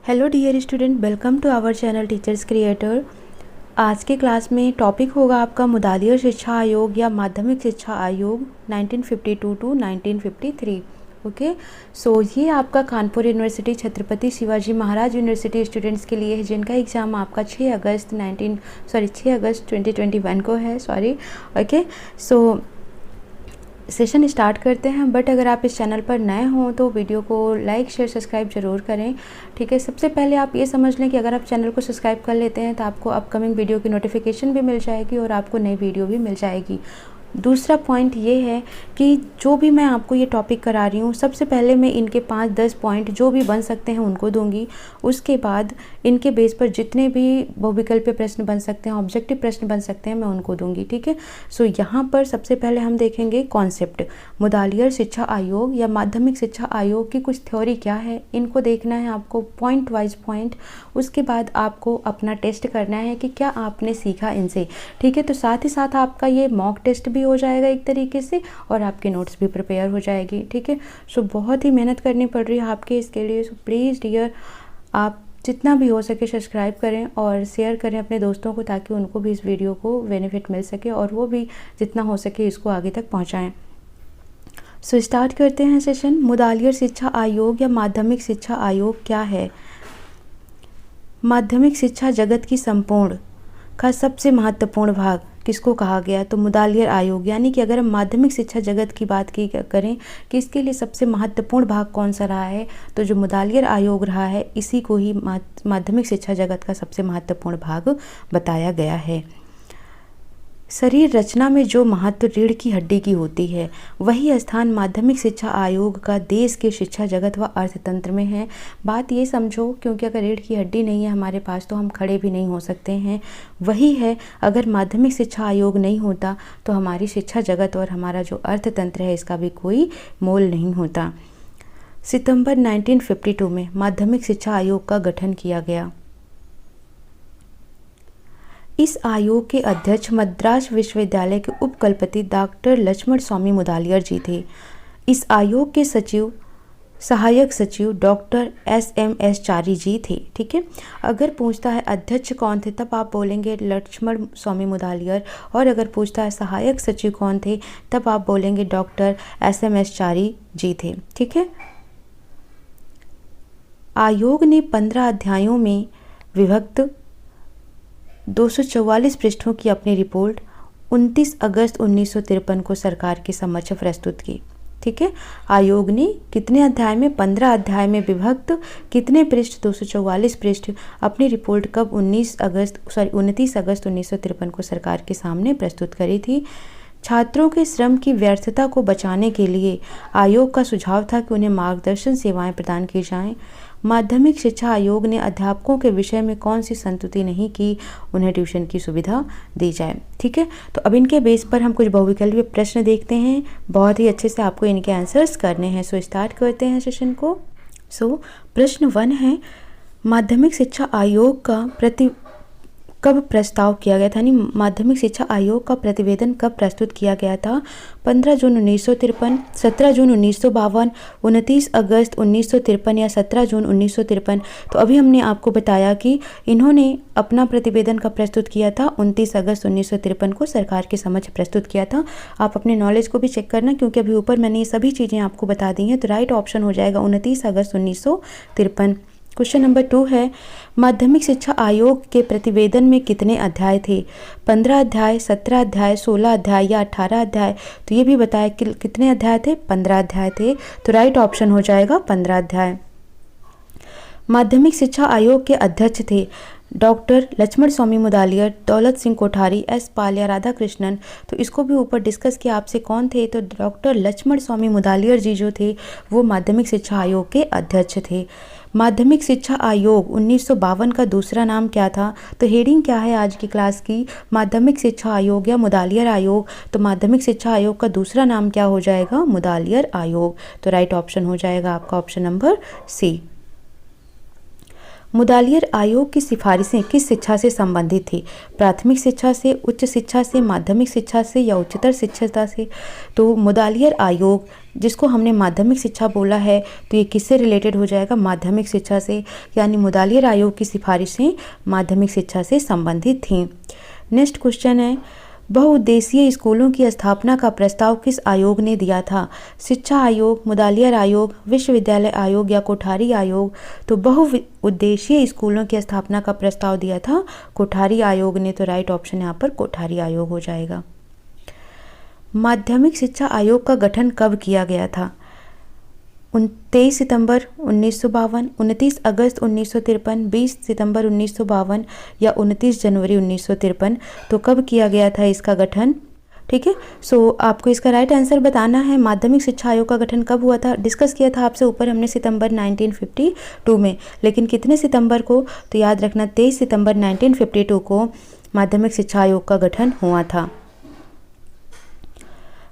Hello dear student, welcome to our channel teachers creator. आज के class में topic होगा आपका मुदालियर शिक्षा आयोग या माध्यमिक शिक्षा आयोग 1952 टू 1953। ओके, सो ये आपका Kanpur university, Chhatrapati Shivaji Maharaj university students के लिए है जिनका एग्ज़ाम आपका 6 अगस्त 2021 को है। ओके, सो सेशन स्टार्ट करते हैं। बट अगर आप इस चैनल पर नए हों तो वीडियो को लाइक शेयर सब्सक्राइब ज़रूर करें। ठीक है, सबसे पहले आप ये समझ लें कि अगर आप चैनल को सब्सक्राइब कर लेते हैं तो आपको अपकमिंग वीडियो की नोटिफिकेशन भी मिल जाएगी और आपको नई वीडियो भी मिल जाएगी। दूसरा पॉइंट ये है कि जो भी मैं आपको ये टॉपिक करा रही हूँ, सबसे पहले मैं इनके 5-10 पॉइंट जो भी बन सकते हैं उनको दूंगी। उसके बाद इनके बेस पर जितने भी बहुविकल्पीय प्रश्न बन सकते हैं, ऑब्जेक्टिव प्रश्न बन सकते हैं, मैं उनको दूंगी। ठीक है, सो यहाँ पर सबसे पहले हम देखेंगे कॉन्सेप्ट, मुदालियर शिक्षा आयोग या माध्यमिक शिक्षा आयोग की कुछ थ्योरी क्या है, इनको देखना है आपको पॉइंट वाइज पॉइंट। उसके बाद आपको अपना टेस्ट करना है कि क्या आपने सीखा इनसे। ठीक है, तो साथ ही साथ आपका ये मॉक टेस्ट भी हो जाएगा एक तरीके से और आपके नोट्स भी प्रिपेयर हो जाएगी। ठीक है, सो बहुत ही मेहनत करनी पड़ रही है आपके इसके लिए। सो प्लीज़ डियर, आप जितना भी हो सके सब्सक्राइब करें और शेयर करें अपने दोस्तों को, ताकि उनको भी इस वीडियो को बेनिफिट मिल सके और वो भी जितना हो सके इसको आगे तक पहुंचाएं। सो स्टार्ट करते हैं सेशन। मुदालियर शिक्षा आयोग या माध्यमिक शिक्षा आयोग क्या है? माध्यमिक शिक्षा जगत की संपूर्ण का सबसे महत्वपूर्ण भाग किसको कहा गया? तो मुदालियर आयोग। यानी कि अगर हम माध्यमिक शिक्षा जगत की बात की करें कि इसके लिए सबसे महत्वपूर्ण भाग कौन सा रहा है, तो जो मुदालियर आयोग रहा है इसी को ही माध्यमिक शिक्षा जगत का सबसे महत्वपूर्ण भाग बताया गया है। शरीर रचना में जो महत्व रीढ़ की हड्डी की होती है, वही स्थान माध्यमिक शिक्षा आयोग का देश के शिक्षा जगत व अर्थतंत्र में है। बात ये समझो, क्योंकि अगर रीढ़ की हड्डी नहीं है हमारे पास तो हम खड़े भी नहीं हो सकते हैं। वही है, अगर माध्यमिक शिक्षा आयोग नहीं होता तो हमारी शिक्षा जगत और हमारा जो अर्थतंत्र है इसका भी कोई मोल नहीं होता। सितंबर 1952 में माध्यमिक शिक्षा आयोग का गठन किया गया। इस आयोग के अध्यक्ष मद्रास विश्वविद्यालय के उपकुलपति डॉक्टर लक्ष्मण स्वामी मुदालियर जी थे। इस आयोग के सचिव, सहायक सचिव डॉक्टर SMS चारी जी थे। ठीक है, अगर पूछता है अध्यक्ष कौन थे तब आप बोलेंगे लक्ष्मण स्वामी मुदालियर, और अगर पूछता है सहायक सचिव कौन थे तब आप बोलेंगे डॉक्टर SMS चारी जी थे। ठीक है, आयोग ने 15 अध्यायों में विभक्त 244 पृष्ठों की अपनी रिपोर्ट 29 अगस्त 1953 को सरकार के समक्ष प्रस्तुत की। ठीक है, आयोग ने कितने अध्याय में? 15 अध्याय में विभक्त कितने पृष्ठ? 244 पृष्ठ अपनी रिपोर्ट कब? 29 अगस्त 1953 को सरकार के सामने प्रस्तुत करी थी। छात्रों के श्रम की व्यर्थता को बचाने के लिए आयोग का सुझाव था कि उन्हें मार्गदर्शन सेवाएं प्रदान की जाएं। माध्यमिक शिक्षा आयोग ने अध्यापकों के विषय में कौन सी संतुष्टि नहीं की? उन्हें ट्यूशन की सुविधा दी जाए। ठीक है, तो अब इनके बेस पर हम कुछ बहुविकल्पीय प्रश्न देखते हैं। बहुत ही अच्छे से आपको इनके आंसर्स करने हैं। सो स्टार्ट करते हैं सेशन को। सो प्रश्न 1 है, माध्यमिक शिक्षा आयोग का कब प्रस्ताव किया गया था? यानी माध्यमिक शिक्षा आयोग का प्रतिवेदन कब प्रस्तुत किया गया था? 15 जून 1953, 17 जून 1952, 29 अगस्त 1953 या 17 जून 1953। तो अभी हमने आपको बताया कि इन्होंने अपना प्रतिवेदन कब प्रस्तुत किया था? 29 अगस्त 1953 को सरकार के समक्ष प्रस्तुत किया था। आप अपने नॉलेज को भी चेक करना, क्योंकि अभी ऊपर मैंने ये सभी चीज़ें आपको बता दी हैं। तो राइट ऑप्शन हो जाएगा 29 अगस्त 1953। क्वेश्चन नंबर 2 है, माध्यमिक शिक्षा आयोग के प्रतिवेदन में कितने अध्याय थे? 15 अध्याय, 17 अध्याय, 16 अध्याय या 18 अध्याय? तो ये भी बताया कि कितने अध्याय थे? 15 अध्याय थे। तो राइट ऑप्शन हो जाएगा 15 अध्याय। माध्यमिक शिक्षा आयोग के अध्यक्ष थे डॉक्टर लक्ष्मण स्वामी मुदालियर, दौलत सिंह कोठारी, S पाल या राधा कृष्णन। तो इसको भी ऊपर डिस्कस किया आपसे, कौन थे? तो डॉक्टर लक्ष्मण स्वामी मुदालियर जी जो थे वो माध्यमिक शिक्षा आयोग के अध्यक्ष थे। माध्यमिक शिक्षा आयोग 1952 का दूसरा नाम क्या था? तो हेडिंग क्या है आज की क्लास की? माध्यमिक शिक्षा आयोग या मुदालियर आयोग। तो माध्यमिक शिक्षा आयोग का दूसरा नाम क्या हो जाएगा? मुदालियर आयोग। तो राइट ऑप्शन हो जाएगा आपका ऑप्शन नंबर सी। मुदालियर आयोग की सिफारिशें किस शिक्षा से संबंधित थी? प्राथमिक शिक्षा से, उच्च शिक्षा से, माध्यमिक शिक्षा से या उच्चतर शिक्षा से? तो मुदालियर आयोग जिसको हमने माध्यमिक शिक्षा बोला है, तो ये किससे रिलेटेड हो जाएगा? माध्यमिक शिक्षा से, यानी मुदालियर आयोग की सिफारिशें माध्यमिक शिक्षा से संबंधित थीं। नेक्स्ट क्वेश्चन है, बहुउद्देशीय स्कूलों की स्थापना का प्रस्ताव किस आयोग ने दिया था? शिक्षा आयोग, मुदालियर आयोग, विश्वविद्यालय आयोग या कोठारी आयोग? तो बहुउद्देशीय स्कूलों की स्थापना का प्रस्ताव दिया था कोठारी आयोग ने, तो राइट ऑप्शन यहाँ पर कोठारी आयोग हो जाएगा। माध्यमिक शिक्षा आयोग का गठन कब किया गया था? 23 सितंबर 1952, 29 अगस्त 1953, 20 सितंबर 1952 या 29 जनवरी 1953? तो कब किया गया था इसका गठन? ठीक है, सो आपको इसका राइट आंसर बताना है। माध्यमिक शिक्षा आयोग का गठन कब हुआ था? डिस्कस किया था आपसे ऊपर हमने सितंबर 1952 में, लेकिन कितने सितंबर को? तो याद रखना 23 सितंबर 1952 को माध्यमिक शिक्षा आयोग का गठन हुआ था।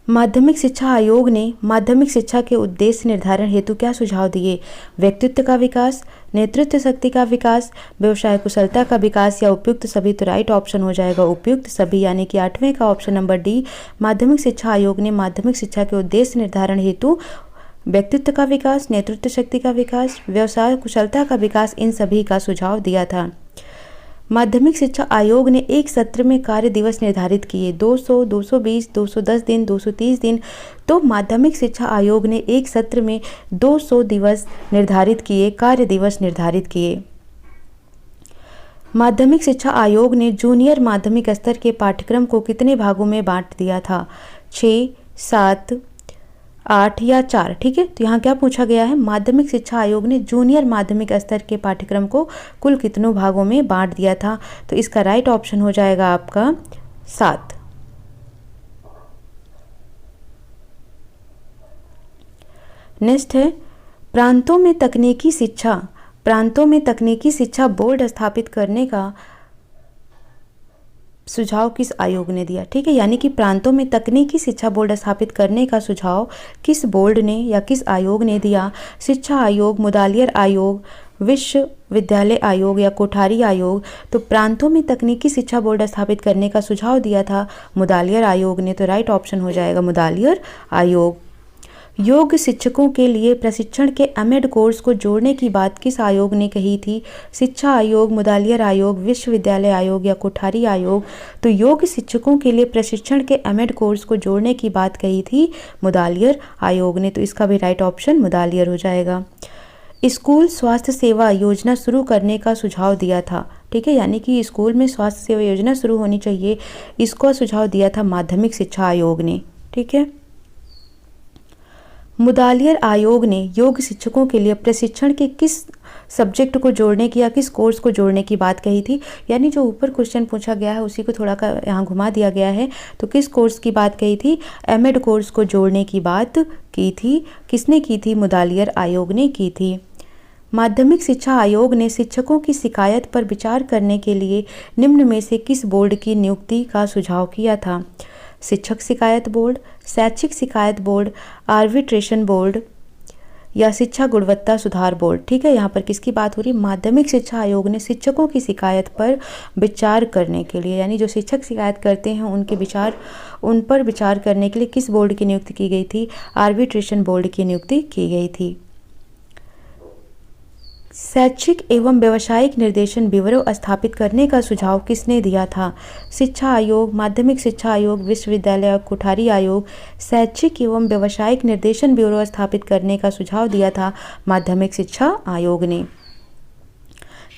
माध्यमिक शिक्षा आयोग ने माध्यमिक शिक्षा के उद्देश्य निर्धारण हेतु क्या सुझाव दिए? व्यक्तित्व का विकास, नेतृत्व शक्ति का विकास, व्यवसाय कुशलता का विकास या उपयुक्त सभी? तो राइट ऑप्शन हो जाएगा उपयुक्त सभी, यानी कि 8वें का ऑप्शन नंबर डी। माध्यमिक शिक्षा आयोग ने माध्यमिक शिक्षा के उद्देश्य निर्धारण हेतु व्यक्तित्व का विकास, नेतृत्व शक्ति का विकास, व्यवसाय कुशलता का विकास, इन सभी का सुझाव दिया था। माध्यमिक शिक्षा आयोग ने एक सत्र में कार्य दिवस निर्धारित किए, 200, 220, 210 दिन, 230 दिन। तो माध्यमिक शिक्षा आयोग ने एक सत्र में 200 दिवस निर्धारित किए, कार्य दिवस निर्धारित किए। माध्यमिक शिक्षा आयोग ने जूनियर माध्यमिक स्तर के पाठ्यक्रम को कितने भागों में बांट दिया था? 6, 7, 8 या 4? ठीक है, तो यहाँ क्या पूछा गया है? माध्यमिक शिक्षा आयोग ने जूनियर माध्यमिक स्तर के पाठ्यक्रम को कुल कितनों भागों में बांट दिया था? तो इसका राइट ऑप्शन हो जाएगा आपका 7। नेक्स्ट है, प्रांतों में तकनीकी शिक्षा बोर्ड स्थापित करने का सुझाव किस आयोग ने दिया? ठीक है, यानी कि प्रांतों में तकनीकी शिक्षा बोर्ड स्थापित करने का सुझाव किस बोर्ड ने या किस आयोग ने दिया? शिक्षा आयोग, मुदालियर आयोग, विश्वविद्यालय आयोग या कोठारी आयोग? तो प्रांतों में तकनीकी शिक्षा बोर्ड स्थापित करने का सुझाव दिया था मुदालियर आयोग ने, तो राइट ऑप्शन हो जाएगा मुदालियर आयोग। योग शिक्षकों के लिए प्रशिक्षण के एमएड कोर्स को जोड़ने की बात किस आयोग ने कही थी? शिक्षा आयोग, मुदालियर आयोग, विश्वविद्यालय आयोग या कोठारी आयोग? तो योग शिक्षकों के लिए प्रशिक्षण के एमएड कोर्स को जोड़ने की बात कही थी मुदालियर आयोग ने, तो इसका भी राइट ऑप्शन मुदालियर हो जाएगा। स्कूल स्वास्थ्य सेवा योजना शुरू करने का सुझाव दिया था, ठीक है, यानी कि स्कूल में स्वास्थ्य सेवा योजना शुरू होनी चाहिए, इसका सुझाव दिया था माध्यमिक शिक्षा आयोग ने। ठीक है, मुदालियर आयोग ने योग शिक्षकों के लिए प्रशिक्षण के किस सब्जेक्ट को जोड़ने की या किस कोर्स को जोड़ने की बात कही थी? यानी जो ऊपर क्वेश्चन पूछा गया है उसी को थोड़ा का यहाँ घुमा दिया गया है। तो किस कोर्स की बात कही थी? एमएड कोर्स को जोड़ने की बात की थी। किसने की थी? मुदालियर आयोग ने की थी। माध्यमिक शिक्षा आयोग ने शिक्षकों की शिकायत पर विचार करने के लिए निम्न में से किस बोर्ड की नियुक्ति का सुझाव किया था? शिक्षक शिकायत बोर्ड, शैक्षिक शिकायत बोर्ड, आर्बिट्रेशन बोर्ड या शिक्षा गुणवत्ता सुधार बोर्ड? ठीक है, यहाँ पर किसकी बात हो रही है? माध्यमिक शिक्षा आयोग ने शिक्षकों की शिकायत पर विचार करने के लिए, यानी जो शिक्षक शिकायत करते हैं उन पर विचार करने के लिए किस बोर्ड की नियुक्ति की गई थी? आर्बिट्रेशन बोर्ड की नियुक्ति की गई थी। शैक्षिक एवं व्यावसायिक निर्देशन ब्यूरो स्थापित करने का सुझाव किसने दिया था? शिक्षा आयोग, माध्यमिक शिक्षा आयोग, विश्वविद्यालय कोठारी आयोग? शैक्षिक एवं व्यावसायिक निर्देशन ब्यूरो स्थापित करने का सुझाव दिया था माध्यमिक शिक्षा आयोग ने।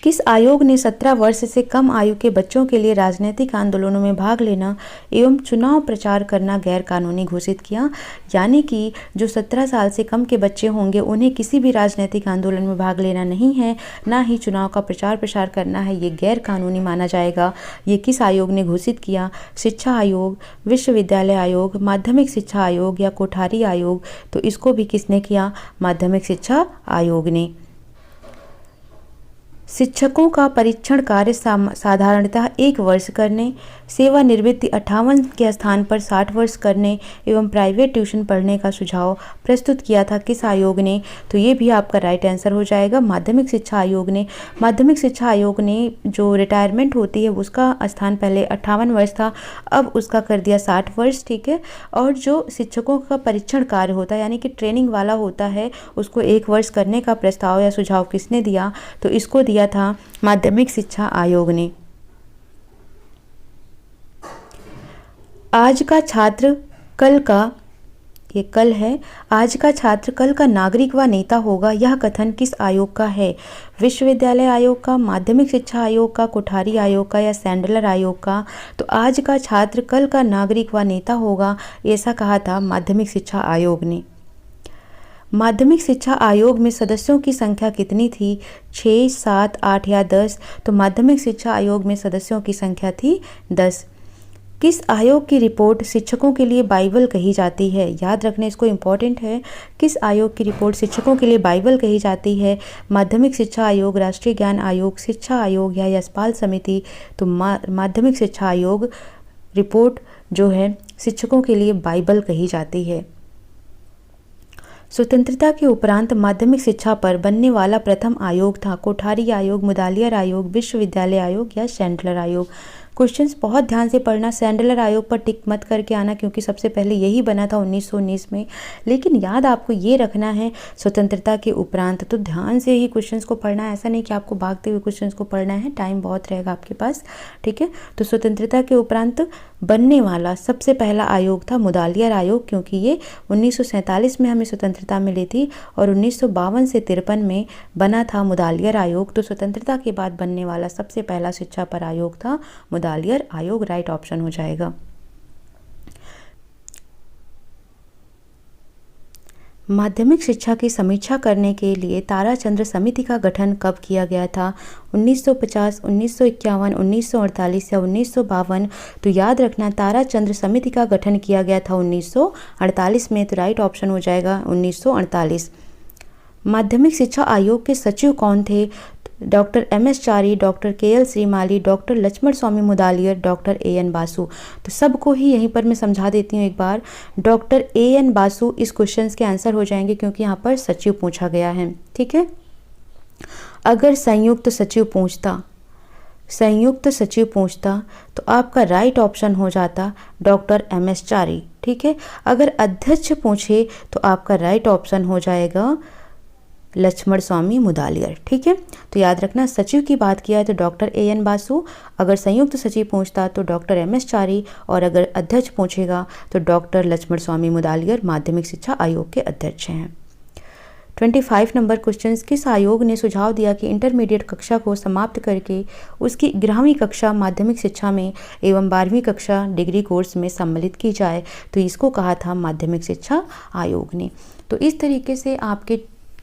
किस आयोग ने 17 वर्ष से कम आयु के बच्चों के लिए राजनीतिक आंदोलनों में भाग लेना एवं चुनाव प्रचार करना गैर कानूनी घोषित किया? यानी कि जो 17 साल से कम के बच्चे होंगे उन्हें किसी भी राजनीतिक आंदोलन में भाग लेना नहीं है, ना ही चुनाव का प्रचार प्रसार करना है, ये गैर कानूनी माना जाएगा। ये किस आयोग ने घोषित किया? शिक्षा आयोग, विश्वविद्यालय आयोग, माध्यमिक शिक्षा आयोग या कोठारी आयोग? तो इसको भी किसने किया? माध्यमिक शिक्षा आयोग ने। शिक्षकों का परीक्षण कार्य साधारणतः 1 वर्ष करने, सेवानिवृत्ति 58 के स्थान पर 60 वर्ष करने एवं प्राइवेट ट्यूशन पढ़ने का सुझाव प्रस्तुत किया था किस आयोग ने? तो ये भी आपका राइट आंसर हो जाएगा माध्यमिक शिक्षा आयोग ने। माध्यमिक शिक्षा आयोग ने जो रिटायरमेंट होती है उसका स्थान पहले 58 वर्ष था, अब उसका कर दिया 60 वर्ष, ठीक है। और जो शिक्षकों का परीक्षण कार्य होता है यानी कि ट्रेनिंग वाला होता है उसको 1 वर्ष करने का प्रस्ताव या सुझाव किसने दिया? तो इसको दिया था माध्यमिक शिक्षा आयोग ने। आज का छात्र कल का, ये कल है, आज का छात्र कल का नागरिक व नेता होगा, यह कथन किस आयोग का है? विश्वविद्यालय आयोग का, माध्यमिक शिक्षा आयोग का, कोठारी आयोग का या सैंडलर आयोग का? तो आज का छात्र कल का नागरिक व नेता होगा, ऐसा कहा था माध्यमिक शिक्षा आयोग ने। माध्यमिक शिक्षा आयोग में सदस्यों की संख्या कितनी थी? 6, 7, 8 या 10? तो माध्यमिक शिक्षा आयोग में सदस्यों की संख्या थी 10। किस आयोग की रिपोर्ट शिक्षकों के लिए बाइबल कही जाती है? याद रखने, इसको इम्पॉर्टेंट है। किस आयोग की रिपोर्ट शिक्षकों के लिए बाइबल कही जाती है? माध्यमिक शिक्षा आयोग, राष्ट्रीय ज्ञान आयोग, शिक्षा आयोग या यशपाल समिति? तो माध्यमिक शिक्षा आयोग रिपोर्ट जो है शिक्षकों के लिए बाइबल कही जाती है। स्वतंत्रता के उपरांत माध्यमिक शिक्षा पर बनने वाला प्रथम आयोग था कोठारी आयोग, मुदालियर आयोग, विश्वविद्यालय आयोग या सैंडलर आयोग? क्वेश्चंस बहुत ध्यान से पढ़ना, सैंडलर आयोग पर टिक मत करके आना क्योंकि सबसे पहले यही बना था 1919 में। लेकिन याद आपको ये रखना है स्वतंत्रता के उपरांत, तो ध्यान से ही क्वेश्चंस को पढ़ना है, ऐसा नहीं कि आपको भागते हुए क्वेश्चंस को पढ़ना है, टाइम बहुत रहेगा आपके पास, ठीक है। तो स्वतंत्रता के उपरांत बनने वाला सबसे पहला आयोग था मुदालियर आयोग, क्योंकि ये 1947 में हमें स्वतंत्रता मिली थी और 1952 से 53 में बना था मुदालियर आयोग। तो स्वतंत्रता के बाद बनने वाला सबसे पहला शिक्षा पर आयोग था मुदालियर आयोग, राइट ऑप्शन हो जाएगा। माध्यमिक शिक्षा की समीक्षा करने के लिए ताराचंद्र समिति का गठन कब किया गया था? 1950, 1951, 1948 या 1952? तो याद रखना ताराचंद्र समिति का गठन किया गया था 1948 में, तो राइट ऑप्शन हो जाएगा 1948। माध्यमिक शिक्षा आयोग के सचिव कौन थे? Doctor MS Chari, doctor KL Shrimali, doctor Lakshman Swami Mudaliar, doctor AN Basu? तो सबको ही यहीं पर मैं समझा देती हूँ एक बार। डॉक्टर AN बासु इस क्वेश्चन के आंसर हो जाएंगे क्योंकि यहाँ पर सचिव पूछा गया है, ठीक है। अगर संयुक्त सचिव पूछता तो आपका राइट ऑप्शन हो जाता डॉक्टर MS चारी, ठीक है। अगर अध्यक्ष पूछे तो आपका राइट ऑप्शन हो जाएगा लक्ष्मण स्वामी मुदालियर, ठीक है। तो याद रखना सचिव की बात किया है तो डॉक्टर AN बासु, अगर संयुक्त सचिव पूछता तो डॉक्टर MS चारी और अगर अध्यक्ष पूछेगा तो डॉक्टर लक्ष्मण स्वामी मुदालियर माध्यमिक शिक्षा आयोग के अध्यक्ष हैं। 25 नंबर क्वेश्चन, किस आयोग ने सुझाव दिया कि इंटरमीडिएट कक्षा को समाप्त करके उसकी 11वीं कक्षा माध्यमिक शिक्षा में एवं 12वीं कक्षा डिग्री कोर्स में सम्मिलित की जाए? तो इसको कहा था माध्यमिक शिक्षा आयोग ने। तो इस तरीके से आपके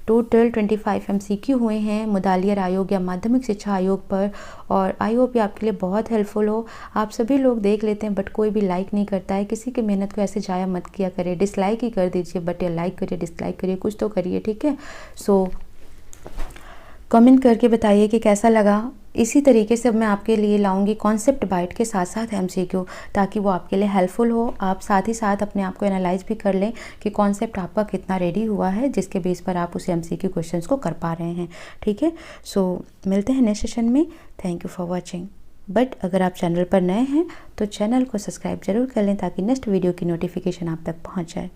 टोटल 25 MCQ हुए हैं मुदालियर आयोग या माध्यमिक शिक्षा आयोग पर, और आई होप ये आपके लिए बहुत हेल्पफुल हो। आप सभी लोग देख लेते हैं बट कोई भी लाइक नहीं करता है, किसी की मेहनत को ऐसे जाया मत किया करिए, डिसलाइक ही कर दीजिए, बट ये लाइक करिए, डिसलाइक करिए, कुछ तो करिए, ठीक है। सो कमेंट करके बताइए कि कैसा लगा। इसी तरीके से अब मैं आपके लिए लाऊंगी कॉन्सेप्ट बाइट के साथ साथ MCQ, ताकि वो आपके लिए हेल्पफुल हो। आप साथ ही साथ अपने आप को एनालाइज भी कर लें कि कॉन्सेप्ट आपका कितना रेडी हुआ है, जिसके बेस पर आप उस MCQ क्वेश्चंस को कर पा रहे हैं, ठीक है। सो मिलते हैं नेक्स्ट सेशन में। Thank you for watching. But अगर आप चैनल पर नए हैं तो चैनल को सब्सक्राइब जरूर कर लें ताकि नेक्स्ट वीडियो की नोटिफिकेशन आप तक पहुँच जाए।